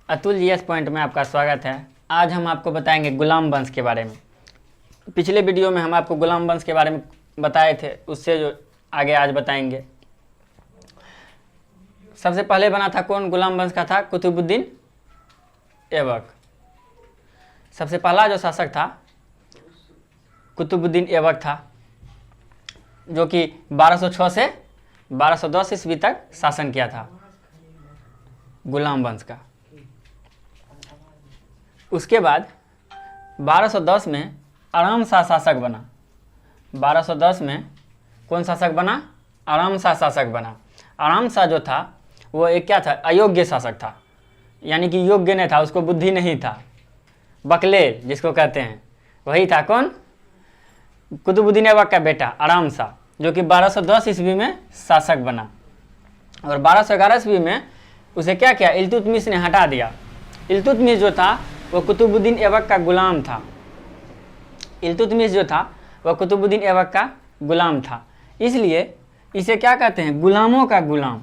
Atul GS point में आपका स्वागत है। आज हम आपको बताएंगे गुलाम वंश के बारे में। पिछले वीडियो में हम आपको गुलाम वंश के बारे में बताए थे, उससे जो आगे आज बताएंगे। सबसे पहले बना था कौन? गुलाम वंश का था कुतुबुद्दीन ऐबक। सबसे पहला जो शासक था कुतुबुद्दीन ऐबक था, जो कि 1206 से 1210 ईस्वी तक शासन किया था गुलाम वंश का। उसके बाद 1210 में आराम शाह शासक बना। 1210 में कौन शासक बना? आराम शाह शासक बना। आराम शाह जो था वो एक क्या था? अयोग्य शासक था, यानी कि योग्य नहीं था, उसको बुद्धि नहीं था। बकलेल जिसको कहते हैं, वही था कौन? कुतुबुद्दीन ऐबक का बेटा आराम शाह, जो कि 1210 ईस्वी में शासक बना। और 1211 ईस्वी में उसे क्या किया? इल्तुतमिश ने हटा दिया। इल्तुतमिश जो था वो कुतुबुद्दीन ऐबक का गुलाम था। इल्तुतमिश जो था वह कुतुबुद्दीन ऐबक का गुलाम था, इसलिए इसे क्या कहते हैं? गुलामों का गुलाम।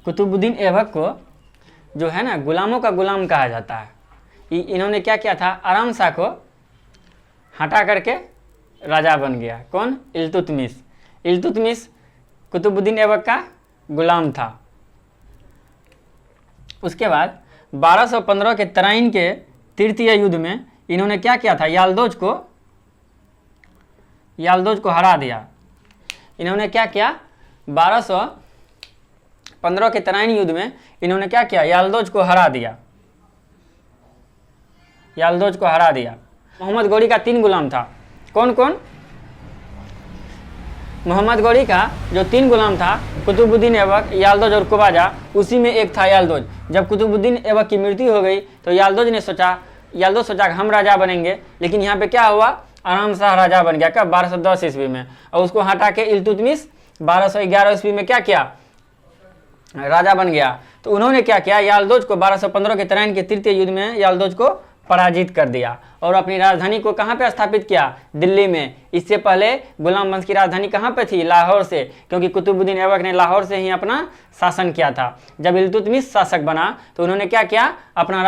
कुतुबुद्दीन ऐबक को जो है ना, गुलामों का गुलाम कहा जाता है। इन्होंने क्या किया था? आराम शाह को हटा करके राजा बन गया। कौन? इल्तुतमिश। इल्तुतमिश कुतुबुद्दीन ऐबक का गुलाम था। उसके बाद 1215 के तराइन के तृतीय युद्ध में इन्होंने क्या किया था? यालदोज को हरा दिया। इन्होंने क्या किया? 1215 के तराइन युद्ध में इन्होंने क्या किया? यालदोज को हरा दिया। यालदोज को हरा दिया। मोहम्मद गौरी का 3 गुलाम था। कौन कौन? मोहम्मद गौरी का जो 3 गुलाम था, कुतुबुद्दीन ऐबक, यालदोज और कुबाजा, उसी में एक था यालदोज। जब कुतुबुद्दीन ऐबक की मृत्यु हो गई तो यालदोज सोचा कि हम राजा बनेंगे, लेकिन यहाँ पे क्या हुआ? आराम शाह राजा बन गया। कब? 1210 ईस्वी में। और उसको हटा के इल्तुतमिश 1211 ईस्वी में क्या किया? राजा बन गया। तो उन्होंने क्या किया? यालदोज को 1215 के तराइन के तृतीय युद्ध में यालदोज को पराजित कर दिया और अपनी राजधानी को कहाँ पे स्थापित किया? दिल्ली में। इससे पहले गुलाम वंश की राजधानी कहाँ पे थी? लाहौर से, क्योंकि कुतुबुद्दीन ऐबक ने लाहौर से ही अपना शासन किया था। जब इल्तुतमिश शासक बना तो उन्होंने क्या किया? अपना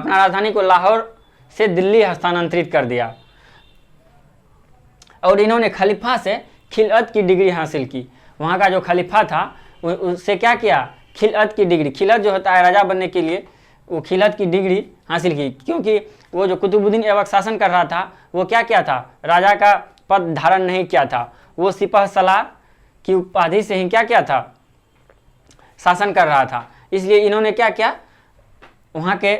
राजधानी को लाहौर से दिल्ली हस्तांतरित कर दिया। और इन्होंने खलीफा से खिलअत की डिग्री हासिल की। वहाँ का जो खलीफा था उससे क्या किया? खिलअत की डिग्री। खिलअत जो होता है राजा बनने के लिए, वो खिलअत की डिग्री हासिल की, क्योंकि वो जो कुतुबुद्दीन ऐबक शासन कर रहा था वो क्या किया था? राजा का पद धारण नहीं किया था। वो सिपह सलार की उपाधि से ही क्या किया था? शासन कर रहा था। इसलिए इन्होंने क्या किया? वहाँ के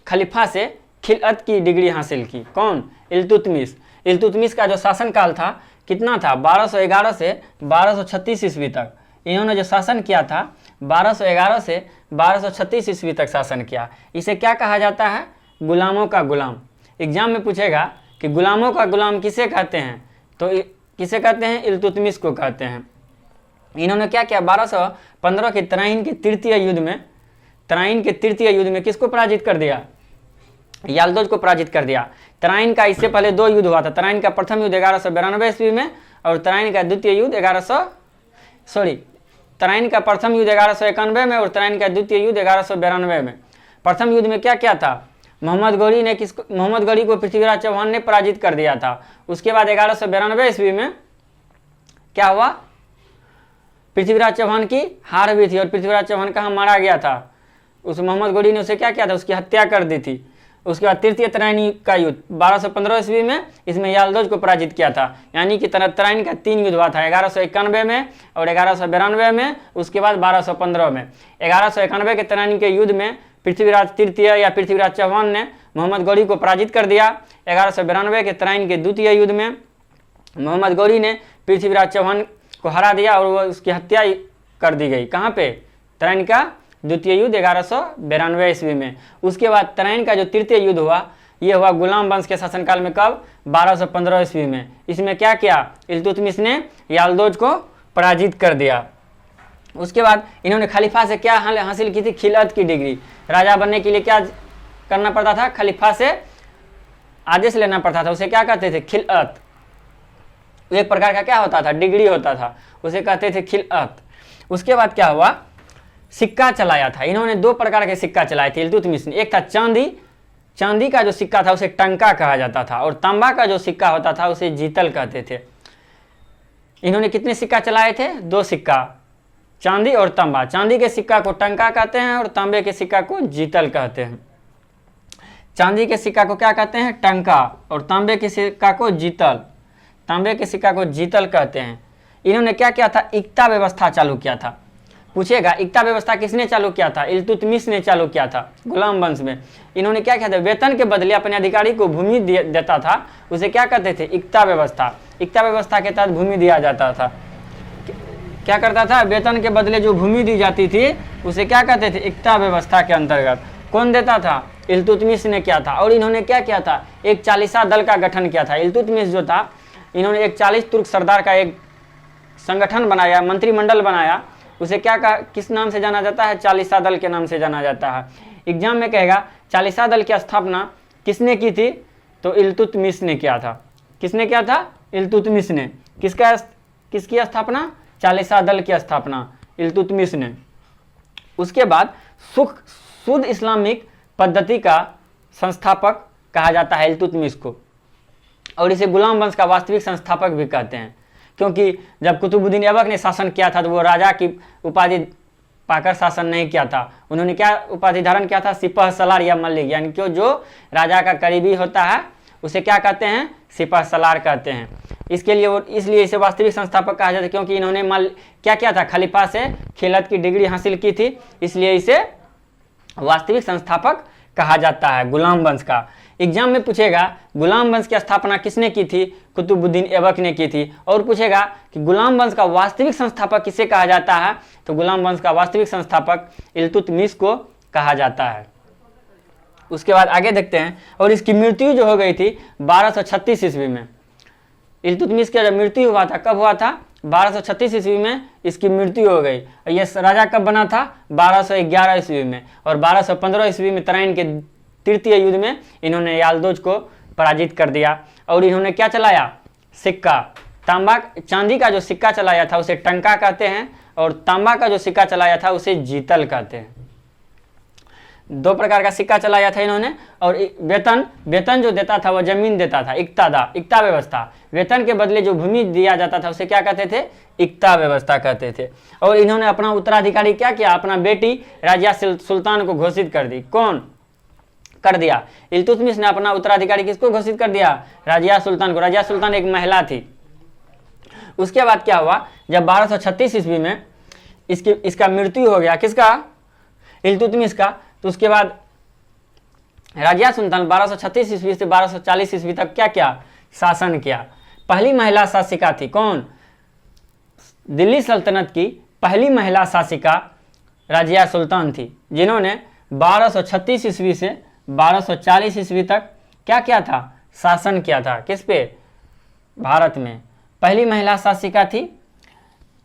खलीफा से खिलअत की डिग्री हासिल की। कौन? इल्तुतमिश। इल्तुतमिश का जो शासनकाल था कितना था? 1211 से 1236 ईस्वी तक। इन्होंने जो शासन किया था 1211 से 1236 ईस्वी तक शासन किया। इसे क्या कहा जाता है? गुलामों का गुलाम। एग्जाम में पूछेगा कि गुलामों का गुलाम किसे कहते हैं, तो किसे कहते हैं? इल्तुतमिश को कहते हैं। इन्होंने क्या किया? 1215 के तराइन के तृतीय युद्ध में किसको पराजित कर दिया? यालदोज को पराजित कर दिया। तराइन का इससे पहले 2 युद्ध हुआ था। तराइन का प्रथम युद्ध 1192 ईस्वी में और तराइन का द्वितीय युद्ध तराइन का प्रथम युद्ध 1191 में और तराइन का द्वितीय युद्ध 1192 में। प्रथम युद्ध में क्या किया था? मोहम्मद गौरी को पृथ्वीराज चौहान ने पराजित कर दिया था। उसके बाद 1192 ईस्वी में क्या हुआ? पृथ्वीराज चौहान की हार हुई थी और पृथ्वीराज चौहान कहाँ मारा गया था? उस मोहम्मद गौरी ने उसे क्या किया था? उसकी हत्या कर दी थी। उसके बाद तृतीय तराइन का युद्ध 1215 ईस्वी में, इसमें यालदोज को पराजित किया था। यानी कि तराइन का 3 युद्ध हुआ था, 1191 में और 1192 में, उसके बाद 1215 में। 1191 के तराइन के युद्ध में पृथ्वीराज तृतीय या पृथ्वीराज चौहान ने मोहम्मद गौरी को पराजित कर दिया। 1192 के तराइन के द्वितीय युद्ध में मोहम्मद गौरी ने पृथ्वीराज चौहान को हरा दिया और वह उसकी हत्या कर दी गई। कहाँ पे? तराइन का द्वितीय युद्ध 1192 ईस्वी में। उसके बाद तराइन का जो तृतीय युद्ध हुआ ये हुआ गुलाम वंश के शासनकाल में। कब? 1215 ईस्वी में। इसमें क्या किया? इल्तुतमिश ने यालदोज को पराजित कर दिया। उसके बाद इन्होंने खलीफा से क्या हासिल की थी? खिलअत की डिग्री। राजा बनने के लिए क्या करना पड़ता था? खलीफा से आदेश लेना पड़ता था। उसे क्या कहते थे? खिलअत। एक प्रकार का क्या होता था? डिग्री होता था, उसे कहते थे खिलअत। उसके बाद क्या हुआ? सिक्का चलाया था। इन्होंने 2 प्रकार के सिक्का चलाए थे इल्तुतमिश ने। एक था चांदी का जो सिक्का था उसे टंका कहा जाता था, और तांबा का जो सिक्का होता था उसे जीतल कहते थे। इन्होंने कितने सिक्का चलाए थे? 2 सिक्का, चांदी और तांबा। चांदी के सिक्का को टंका कहते हैं और तांबे के सिक्का को जीतल कहते हैं। चांदी के सिक्का को क्या कहते हैं? टंका, और तांबे के सिक्का को जीतल। तांबे के सिक्का को जीतल कहते हैं। इन्होंने क्या किया था? इक्ता व्यवस्था चालू किया था। पूछेगा इक्ता व्यवस्था किसने चालू किया था? इल्तुतमिश ने चालू किया था गुलाम वंश में। इन्होंने क्या किया था? वेतन के बदले अपने अधिकारी को भूमि देता था, उसे क्या कहते थे? इक्ता व्यवस्था। इक्ता व्यवस्था के तहत भूमि दिया जाता था। क्या करता था? वेतन के बदले जो भूमि दी जाती थी उसे क्या कहते थे? इक्ता व्यवस्था के अंतर्गत। कौन देता था? इल्तुतमिश ने किया था। और इन्होंने क्या किया था? एक 40 दल का गठन किया था। इल्तुतमिश जो था, इन्होंने एक 40 तुर्क सरदार का एक संगठन बनाया, मंत्रिमंडल बनाया। उसे क्या कहा, किस नाम से जाना जाता है? 40 दल के नाम से जाना जाता है। एग्जाम में कहेगा 40 दल की स्थापना किसने की थी? तो इल्तुतमिश ने किया था। किसने किया था? इल्तुतमिश ने। किसकी स्थापना? 40 दल की स्थापना इल्तुतमिश ने। उसके बाद शुद्ध इस्लामिक पद्धति का संस्थापक कहा जाता है इल्तुतमिश को, और इसे गुलाम वंश का वास्तविक संस्थापक भी कहते हैं। क्योंकि जब कुतुबुद्दीन ऐबक ने शासन किया था तो वो राजा की उपाधि पाकर शासन नहीं किया था। उन्होंने क्या उपाधि धारण किया था? सिपह सलार या मल्लिक, यानी कि जो राजा का करीबी होता है उसे क्या कहते हैं? सिपह सलार कहते हैं। इसलिए इसे वास्तविक संस्थापक कहा जाता है, क्योंकि इन्होंने क्या किया था? खलीफा से खिलत की डिग्री हासिल की थी, इसलिए इसे वास्तविक संस्थापक कहा जाता है गुलाम वंश का। एग्जाम में पूछेगा गुलाम वंश की स्थापना किसने की थी? कुतुबुद्दीन ऐबक ने की थी। और पूछेगा कि गुलाम वंश का वास्तविक संस्थापक किसे कहा जाता है? तो गुलाम वंश का वास्तविक संस्थापक इल्तुतमिश को कहा जाता है। उसके बाद आगे देखते हैं। और इसकी मृत्यु जो हो गई थी 1236 ईस्वी में। इल्तुतमिश का जब मृत्यु हुआ था, कब हुआ था? 1236 ईस्वी में इसकी मृत्यु हो गई। ये राजा कब बना था? 1211 ईस्वी में। और 1215 ईस्वी में तराइन के तृतीय युद्ध में इन्होंने यालदोज को पराजित कर दिया। और इन्होंने क्या चलाया? सिक्का। चांदी का जो सिक्का चलाया था उसे टंका कहते हैं, और तांबा का जो सिक्का चलाया था उसे जीतल कहते हैं। 2 प्रकार का सिक्का चलाया था इन्होंने। और वेतन जो देता था वह जमीन देता था। इक्ता व्यवस्था। वेतन के बदले जो भूमि दिया जाता था उसे क्या कहते थे? इक्ता व्यवस्था कहते थे। और इन्होंने अपना उत्तराधिकारी क्या किया? अपना बेटी राजिया सुल्तान को घोषित कर दी। कौन कर दिया? इल्तुतमिश ने अपना उत्तराधिकारी किसको घोषित कर दिया? राजिया सुल्तान को। राजिया सुल्तान एक महिला थी। उसके बाद क्या हुआ? जब 1236 ईस्वी में इसका मृत्यु हो गया, किसका? इल्तुतमिश का। तो उसके बाद राजिया सुल्तान 1236 ईस्वी से 1240 ईस्वी तक क्या किया? शासन किया। पहली महिला शासिका थी। कौन? दिल्ली सल्तनत की पहली महिला शासिका राजिया सुल्तान थी, जिन्होंने 1236 ईस्वी से 1240 ईस्वी तक क्या किया था? शासन किया था। किस पे? भारत में। पहली महिला शासिका थी।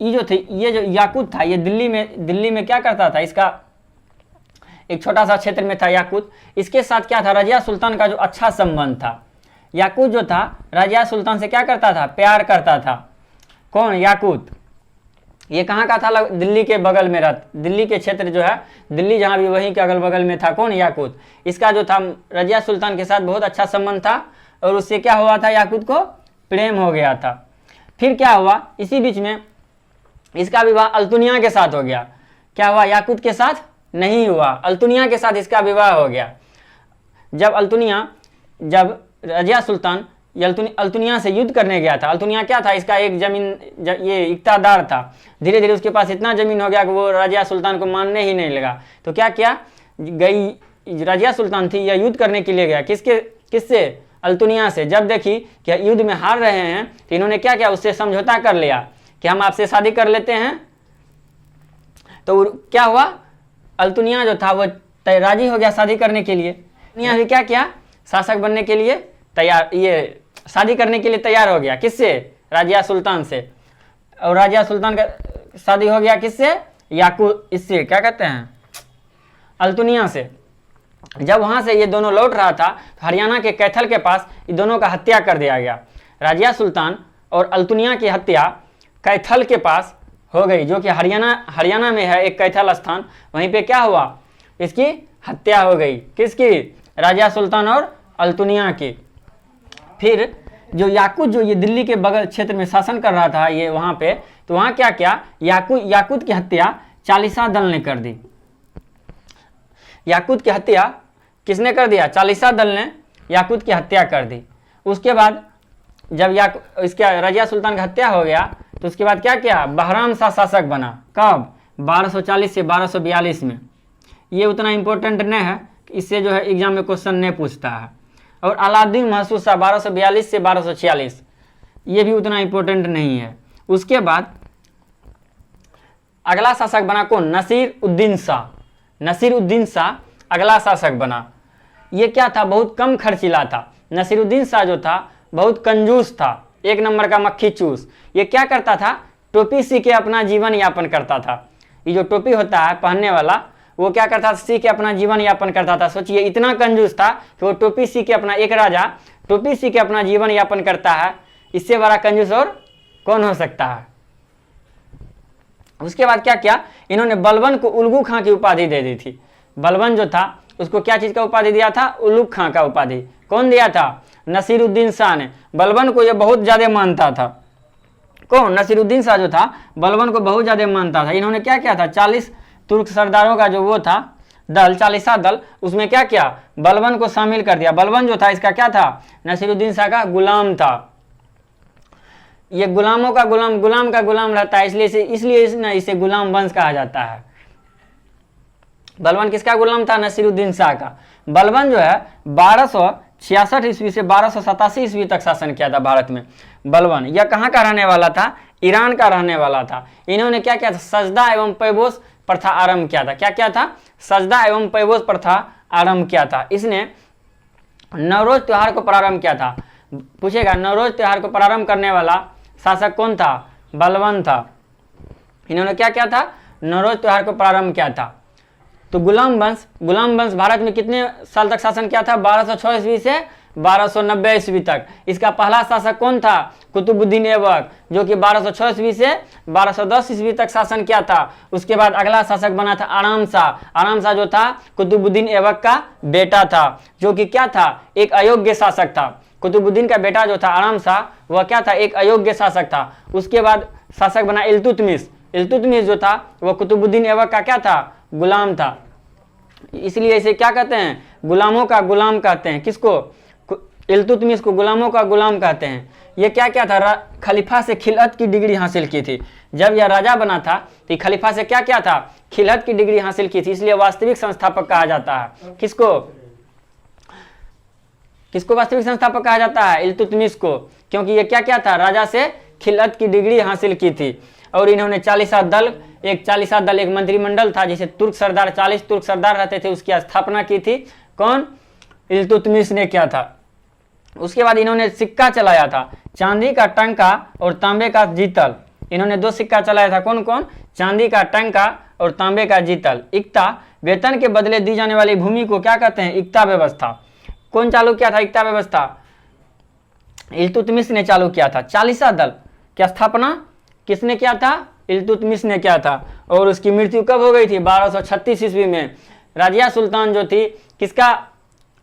ये जो याकूत था, ये दिल्ली में क्या करता था? इसका एक छोटा सा क्षेत्र में था याकूत। इसके साथ क्या था? राजिया सुल्तान का जो अच्छा संबंध था। याकूत जो था राजिया सुल्तान से क्या करता था? प्यार करता था। कौन? याकूत। ये कहाँ का था? दिल्ली के बगल में दिल्ली के क्षेत्र जो है, दिल्ली जहाँ भी, वहीं के अगल बगल में था। कौन? याकूत। इसका जो था राजिया सुल्तान के साथ बहुत अच्छा संबंध था, और उससे क्या हुआ था? याकूत को प्रेम हो गया था। फिर क्या हुआ? इसी बीच में इसका विवाह अल्तुनिया के साथ हो गया। क्या हुआ? याकूत के साथ नहीं हुआ, अल्तुनिया के साथ इसका विवाह हो गया। जब राजिया सुल्तान अल्तुनिया से युद्ध करने गया था। अल्तुनिया क्या था? इसका एक जमीन, ये इक्तादार था। धीरे धीरे उसके पास इतना जमीन हो गया कि वो राजिया सुल्तान को मानने ही नहीं लगा। तो क्या किया? राजिया सुल्तान थी, यह युद्ध करने के लिए गया। किससे? अल्तुनिया से। जब देखी कि युद्ध में हार रहे हैं तो इन्होंने क्या किया? उससे समझौता कर लिया कि हम आपसे शादी कर लेते हैं। तो क्या हुआ? अल्तुनिया जो था वो राजी हो गया शादी करने के लिए। अल्तुनिया भी क्या किया? शासक बनने के लिए तैयार, ये शादी करने के लिए तैयार हो गया। किससे? राजिया सुल्तान से। और राजिया सुल्तान का शादी हो गया किससे? याकूत, इससे क्या कहते हैं? अल्तुनिया से। जब वहां से ये दोनों लौट रहा था तो हरियाणा के कैथल के पास इन दोनों का हत्या कर दिया गया। राजिया सुल्तान और अल्तुनिया की हत्या कैथल के पास हो गई, जो कि हरियाणा में है एक कैथल स्थान। वहीं पे क्या हुआ, इसकी हत्या हो गई, किसकी, राजिया सुल्तान और अल्तुनिया की। फिर जो याकूत, जो ये दिल्ली के बगल क्षेत्र में शासन कर रहा था ये वहां पे, तो वहां क्या क्या, याकूत की हत्या चालीसा दल ने कर दी। याकूत की हत्या किसने कर दिया, चालीसा दल ने याकूत की हत्या कर दी। उसके बाद जब इसका रजिया सुल्तान की हत्या हो गया तो उसके बाद क्या किया, बहराम शाह शासक बना। कब, 1240 से 1242 में। ये उतना इंपॉर्टेंट नहीं है, इससे जो है एग्जाम में क्वेश्चन नहीं पूछता है। और अलाउद्दीन महसूद शाह 1242 से 1246, ये भी उतना इंपॉर्टेंट नहीं है। उसके बाद अगला शासक बना कौन, नसीर उद्दीन शाह। नसीर उद्दीन शाह अगला शासक बना। ये क्या था, बहुत कम खर्चीला था। नसीरुद्दीन शाह जो था बहुत कंजूस था, एक नंबर का मक्खी चूस। ये क्या करता था, टोपी सी के अपना जीवन यापन करता था। ये जो टोपी होता है पहनने वाला, वो क्या करता था, सी के अपना जीवन यापन करता था। सोचिए इतना कंजूस था कि वो टोपी सी के अपना, एक राजा टोपी सी के अपना जीवन यापन करता है, इससे बड़ा कंजूस और कौन हो सकता है। उसके बाद क्या किया, इन्होंने बलबन को उल्लू खां की उपाधि दे दी थी। बलबन जो था उसको क्या चीज का उपाधि दिया था, उल्लू खां का उपाधि। कौन दिया था, नसीरुद्दीन शाह ने। बलबन को ये बहुत ज्यादा मानता था। कौन, नसीरुद्दीन शाह जो था बलबन को बहुत ज्यादा मानता था। इन्होंने क्या किया था, 40 तुर्क सरदारों का जो वो था दल, चालीसा दल, उसमें क्या किया, बलबन को शामिल कर दिया। बलबन जो था इसका क्या था, नसीरुद्दीन शाह का गुलाम था। ये गुलामों का गुलाम का गुलाम रहता है, इसलिए इसे गुलाम वंश कहा जाता है। बलबन किसका गुलाम था, नसीरुद्दीन शाह का। बलबन जो है 1266 ईस्वी से 1287 ईस्वी तक शासन किया था भारत में। बलबन यह कहाँ का रहने वाला था, ईरान का रहने वाला था। इन्होंने क्या किया था, सजदा एवं पैबोस प्रथा आरंभ किया था। क्या किया था, सजदा एवं पैबोस प्रथा आरंभ किया था। इसने नवरोज त्योहार को प्रारंभ किया था। पूछेगा नवरोज त्योहार को प्रारंभ करने वाला शासक कौन था, बलबन था। इन्होंने क्या किया था, नवरोज त्योहार को प्रारंभ किया था। तो गुलाम वंश भारत में कितने साल तक शासन किया था, 1206 ईस्वी से 1290 ईस्वी तक। इसका पहला शासक कौन था, कुतुबुद्दीन ऐबक, जो कि 1206 ईस्वी से 1210 ईस्वी तक शासन किया था। उसके बाद अगला शासक बना था आराम शाह जो था कुतुबुद्दीन ऐबक का बेटा था, जो कि क्या था, एक अयोग्य शासक था। कुतुबुद्दीन का बेटा जो था आराम शाह, वह क्या था, एक अयोग्य शासक था। उसके बाद शासक बना इल्तुतमिश जो था वह कुतुबुद्दीन ऐबक का क्या था, गुलाम था। इसलिए इसे क्या कहते हैं, गुलामों का गुलाम कहते हैं। किसको, इल्तुतमिश को गुलामों का गुलाम कहते हैं। ये क्या था, खलीफा से खिलअत की डिग्री हासिल की थी। जब यह राजा बना था तो खलीफा से क्या था, खिलअत की डिग्री हासिल की थी। इसलिए वास्तविक संस्थापक कहा जाता है। किसको वास्तविक संस्थापक कहा जाता है, इल्तुतमिश को, क्योंकि ये क्या था, राजा से खिलअत की डिग्री हासिल की थी। और इन्होंने चालीसा दल, एक मंत्रिमंडल था जिसे 40 तुर्क सरदार रहते थे, उसकी स्थापना की थी। कौन, इल्तुतमिश ने किया था। उसके बाद इन्होंने सिक्का चलाया था, चांदी का टंका और तांबे का जीतल। इन्होंने 2 सिक्का चलाया था। कौन कौन, चांदी का टंका और तांबे का जीतल। इक्ता, वेतन के बदले दी जाने वाली भूमि को क्या कहते हैं, इक्ता व्यवस्था। कौन चालू किया था इक्ता व्यवस्था, इल्तुतमिश ने चालू किया था। चालीसा दल की स्थापना किसने किया था, इल्तुतमिश ने किया था। और उसकी मृत्यु कब हो गई थी, 1236 ईस्वी में। राजिया सुल्तान जो थी किसका,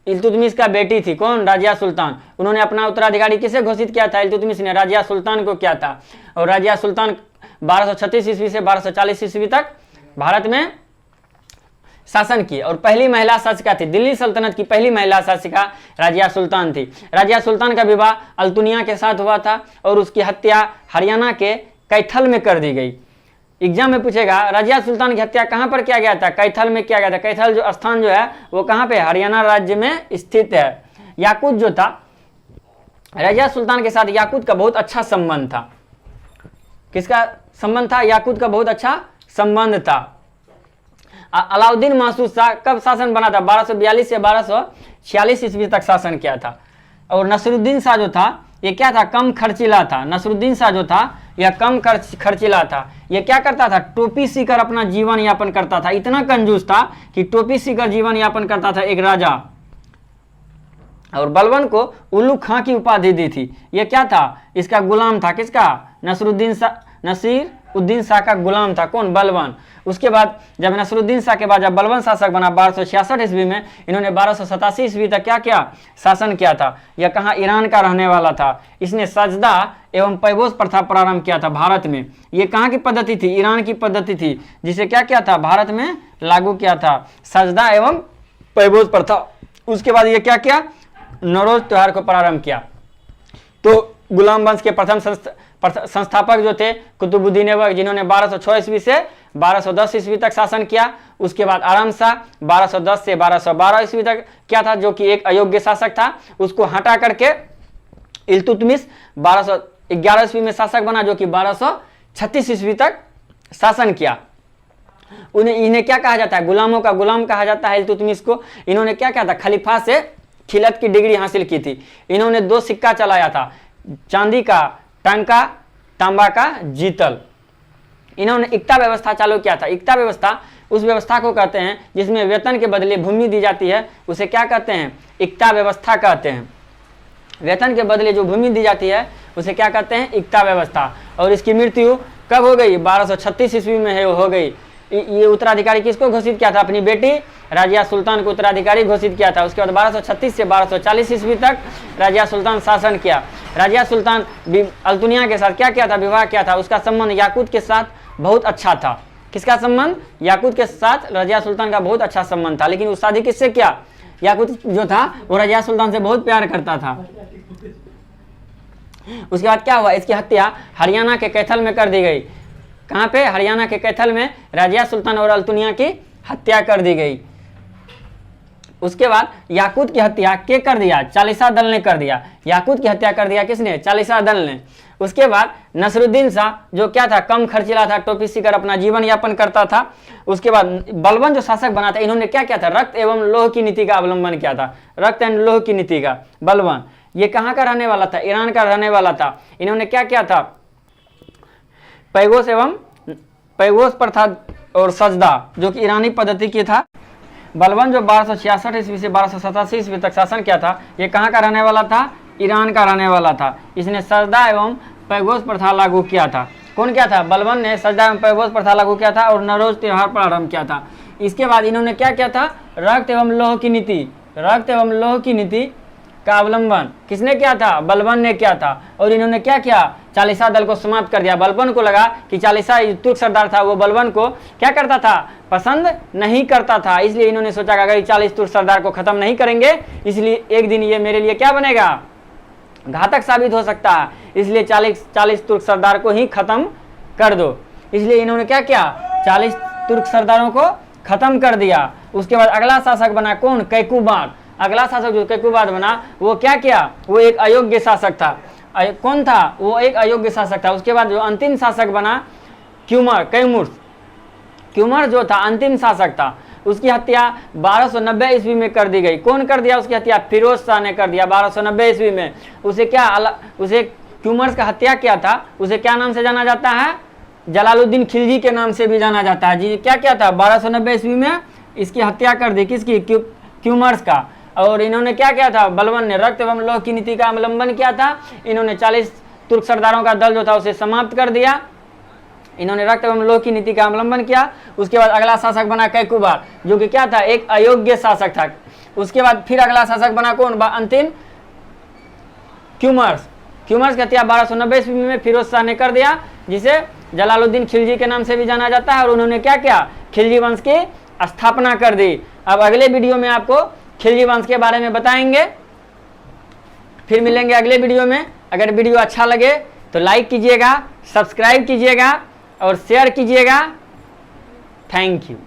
इल्तुतमिश का बेटी थी। कौन, राजिया सुल्तान। उन्होंने अपना उत्तराधिकारी किसे घोषित किया था, इल्तुतमिश ने राजिया सुल्तान को किया था। और राजिया सुल्तान 1236 ईस्वी से 1240 ईस्वी तक भारत में शासन की। और पहली महिला शासिका थी, दिल्ली सल्तनत की पहली महिला शासिका राजिया सुल्तान थी। राजिया सुल्तान का विवाह अल्तुनिया के साथ हुआ था और उसकी हत्या हरियाणा के कैथल में कर दी गई। एग्जाम में पूछेगा राजिया सुल्तान की हत्या कहां पर किया गया था, कैथल में किया गया था। कैथल जो स्थान जो है वो कहां पे, हरियाणा राज्य में स्थित है। याकूत जो था, राजिया सुल्तान के साथ याकूत का बहुत अच्छा संबंध था। किसका संबंध था, याकूत का बहुत अच्छा संबंध था। अलाउद्दीन महसूद शाह कब शासन बना था, 1242 से 1246 ईस्वी तक शासन किया था। और नसरुद्दीन शाह जो था ये क्या था, कम खर्चीला था। नसरुद्दीन शाह जो था यह कम खर्चीला था। ये क्या करता था, टोपी सीकर अपना जीवन यापन करता था। इतना कंजूस था कि टोपी सीकर जीवन यापन करता था एक राजा। और बलबन को उल्लू खां की उपाधि दी थी। ये क्या था, इसका गुलाम था। किसका, नसरुद्दीन शाह, नसीर नसरुद्दीन शाह का गुलाम था। कौन? बलबन। उसके बाद जब नसरुद्दीन शाह के बाद जब बलबन शासक बना 1266 ईस्वी में, इन्होंने 1287 ईस्वी तक क्या किया? शासन किया था। यह कहाँ? ईरान का रहने वाला था। इसने सजदा एवं पैबोस प्रथा प्रारंभ किया था भारत में। ये कहाँ की पद्धति थी? ईरान की पद्धति थी, जिसे क्या किया था? भारत में लागू किया था, सजदा एवं पैबोस प्रथा। उसके बाद ये क्या किया? नौरोज त्योहार को प्रारंभ किया। तो गुलाम वंश के प्रथम संस्थापक जो थे कुतुबुद्दीन ऐबक, जिन्होंने 1206 ईस्वी से 1210 ईस्वी तक शासन किया। उसके बाद आराम शाह 1210 से 1212 ईस्वी तक क्या था, जो कि एक अयोग्य शासक था। उसको हटा करके इल्तुतमिश 1211 ईस्वी में शासक बना, जो कि 1236 ईस्वी तक शासन किया। इन्हें क्या कहा जाता है? गुलामों का गुलाम कहा जाता है इल्तुतमिश को। इन्होंने क्या किया था? खलीफा से खिलत की डिग्री हासिल की थी। इन्होंने 2 सिक्का चलाया था, चांदी का टंका, तांबा का जीतल। इन्होंने इक्ता व्यवस्था चालू किया था। इक्ता व्यवस्था उस व्यवस्था को कहते हैं जिसमें वेतन के बदले भूमि दी जाती है, उसे क्या कहते हैं? इक्ता व्यवस्था कहते हैं। वेतन के बदले जो भूमि दी जाती है उसे क्या कहते हैं? इक्ता व्यवस्था। और इसकी मृत्यु कब हो गई? 1236 ईस्वी में हो गई। ये उत्तराधिकारी किसको घोषित किया था? अपनी बेटी राजिया सुल्तान को उत्तराधिकारी घोषित किया था। उसके बाद 1236 से 1240 ईस्वी तक राजिया सुल्तान शासन किया। राजिया सुल्तान अल्तुनिया के साथ क्या किया था? विवाह किया था। उसका संबंध याकूत के साथ बहुत अच्छा था। किसका संबंध? याकूत के साथ राजिया सुल्तान का बहुत अच्छा संबंध था। लेकिन उस शादी किससे किया? याकूत जो था वो राजिया सुल्तान से बहुत प्यार करता था। उसके बाद क्या हुआ? इसकी हत्या हरियाणा के कैथल में कर दी गई। कहाँ पे? हरियाणा के कैथल में राजिया सुल्तान और अल्तुनिया की हत्या कर दी गई। उसके बाद याकूत की हत्या के कर दिया? चालीसा दल ने कर दिया। याकूत की हत्या कर दिया किसने? चालीसा दल ने। उसके बाद नसरुद्दीन शाह जो क्या था? कम खर्चीला था, टोपी सीकर अपना जीवन यापन करता था। उसके बाद बलबन जो शासक बना था, इन्होंने क्या किया था? रक्त एवं लोह की नीति का अवलंबन किया था। रक्त एंड लोह की नीति का। बलबन ये कहाँ का रहने वाला था? ईरान का रहने वाला था। इन्होंने क्या किया था? पैगोस प्रथा और सजदा जो कि ईरानी पद्धति की था। बलबन जो 1266 ईस्वी से 1287 ईस्वी तक शासन किया था, ये कहाँ का रहने वाला था? ईरान का रहने वाला था। इसने सजदा एवं पैगोस प्रथा लागू किया था। कौन किया था? बलबन ने सजदा एवं पैगोस प्रथा लागू किया था और नौरोज त्योहार प्रारंभ किया था। इसके बाद इन्होंने क्या किया था? रक्त एवं लोह की नीति, रक्त एवं लोह की नीति का अवलंबन किसने किया था? बलबन ने किया था। और इन्होंने क्या किया? चालीसा दल को समाप्त कर दिया। बलबन को लगा कि चालीसा तुर्क सरदार था, वो बलबन को क्या करता था? पसंद नहीं करता था। इसलिए इन्होंने सोचा कि अगर 40 तुर्क सरदार को खत्म नहीं करेंगे, इसलिए एक दिन ये मेरे लिए क्या बनेगा? घातक साबित हो सकता है। इसलिए 40 तुर्क सरदार को ही खत्म कर दो। इसलिए इन्होंने क्या किया? 40 तुर्क सरदारों को खत्म कर दिया। उसके बाद अगला शासक बना कौन? कैकुबाद। अगला शासक जो कैकुबाद बना, वो क्या किया? वो एक अयोग्य शासक था। कौन था? वो एक अयोग्य शासक था। उसके बाद जो अंतिम शासक बना क्यूमर जो था अंतिम शासक था, उसकी हत्या 1290 ईस्वी में कर दी गई। कौन कर दिया उसकी हत्या? फिरोज शाह ने कर दिया 1290 ईस्वी में। उसे क्यूमर्स का हत्या किया था, उसे क्या नाम से जाना जाता है? जलालुद्दीन खिलजी के नाम से भी जाना जाता है। जी क्या किया था? 1290 ईस्वी में इसकी हत्या कर दी। किसकी? क्यूमर्स का। और इन्होंने क्या किया था? बलबन ने रक्त एवं लोह की नीति का अवलंबन किया था। इन्होंने 40 तुर्क सरदारों का दल जो था उसे समाप्त कर दिया। इन्होंने रक्त एवं लोह की नीति का अवलंबन किया। उसके बाद अगला शासक बना कैकुबाद, जो कि क्या था? एक अयोग्य शासक था। उसके बाद फिर अगला शासक बना कौन? अंतिम क्यूमर्स की हत्या 1290 ईस्वी में फिरोज शाह ने कर दिया, जिसे जलालुद्दीन खिलजी के नाम से भी जाना जाता है। और उन्होंने क्या किया? खिलजी वंश की स्थापना कर दी। अब अगले वीडियो में आपको खिलजी वंश के बारे में बताएंगे। फिर मिलेंगे अगले वीडियो में। अगर वीडियो अच्छा लगे तो लाइक कीजिएगा, सब्सक्राइब कीजिएगा और शेयर कीजिएगा। Thank you.